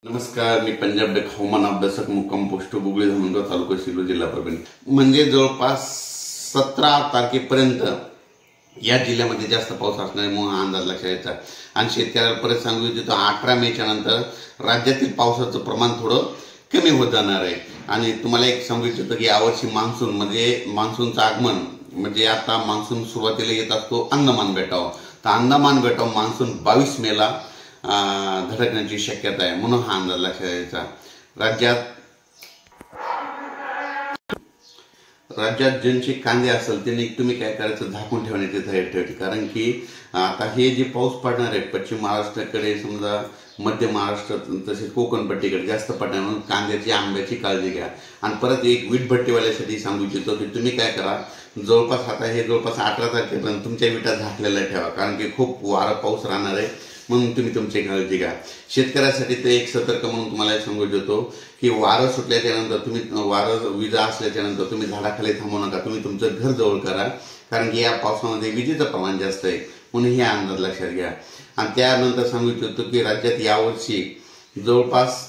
नमस्कार, मी पंजाब डेक हवामान अभ्यासक मुक्काम पोस्ट बुगळी धामणगाव तालुका शिरूर जिल्हा परभणी. म्हणजे जवळपास 17 तारखेपर्यंत या जिल्ह्यामध्ये जास्त पाऊस असण्यामुळे अंदाज लक्षात यायचा. आणि शेतकऱ्याला परत सांगू इच्छितो 18 मेच्या नंतर राज्यातील पावसाचं प्रमाण थोडं कमी होत जाणार आहे. आणि तुम्हाला एक सांगू इच्छितो की यावर्षी मान्सून म्हणजे मान्सूनचं आगमन म्हणजे आता मान्सून सुरुवातीला येत असतो अंदमान बेटावर. तर अंदमान बेटावर मान्सून 22 मेला धडकण्याची शक्यता आहे, म्हणून हा अंदाज लक्षात यायचा. राज्यात ज्यांचे कांदे असेल त्यांनी तुम्ही काय करायचं, झाकून ठेवण्याची तयारी ठेवायची. कारण की आता हे जे पाऊस पडणार आहे पश्चिम महाराष्ट्राकडे, समजा मध्य महाराष्ट्र तसेच कोकण पट्टीकडे जास्त पडणार, म्हणून कांद्याची आंब्याची काळजी घ्या. आणि परत एक वीटभट्टीवाल्यासाठी सांगू इच्छितो की तुम्ही काय करा, जवळपास आता हे जवळपास 18 तारखेपर्यंत तुमच्या विटा झाकलेल्या ठेवा. कारण की खूप वारा पाऊस राहणार आहे, म्हणून तुम्ही तुमची काळजी घ्या. शेतकऱ्यासाठी ते एक सतर्क म्हणून तुम्हाला सांगू इच्छितो की वारं सुटल्याच्या नंतर तुम्ही विजा असल्याच्या नंतर तुम्ही झाडाखाली थांबू नका, तुम्ही तुमचं घर जवळ करा. कारण की या पावसामध्ये विजेचं प्रमाण जास्त आहे, म्हणून हे अंदाज लक्षात घ्या. आणि त्यानंतर सांगू इच्छितो की राज्यात यावर्षी जवळपास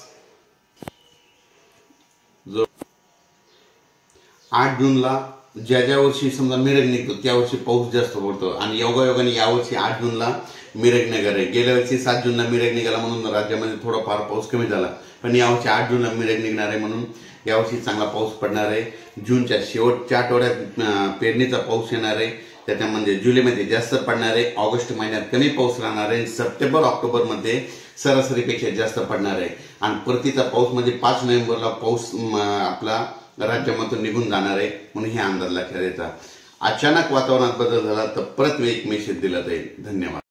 8 जूनला ज्या वर्षी समजा मिरग निघतो त्या वर्षी पाऊस जास्त पडतो. आणि योगायोगाने यावर्षी 8 जूनला मिरग निघाला आहे. गेल्या वर्षी 7 जूनला मिरग निघाला म्हणून राज्यामध्ये थोडाफार पाऊस कमी झाला, पण यावर्षी 8 जूनला मिरग निघणार आहे, म्हणून यावर्षी चांगला पाऊस पडणार आहे. जूनच्या शेवटच्या आठवड्यात पेरणीचा पाऊस येणार आहे, त्याच्यामध्ये जुलैमध्ये जास्त पडणार आहे, ऑगस्ट महिन्यात कमी पाऊस राहणार आहे, सप्टेंबर ऑक्टोबरमध्ये सरासरीपेक्षा जास्त पडणार आहे. आणि परतीचा पाऊस म्हणजे 5 नोव्हेंबरला पाऊस आपला राज्यामधून निघून जाणार आहे, म्हणून हे अंदाज लक्षात यायचा. अचानक वातावरणात बदल झाला तर परत एक मेसेज दिला जाईल. धन्यवाद.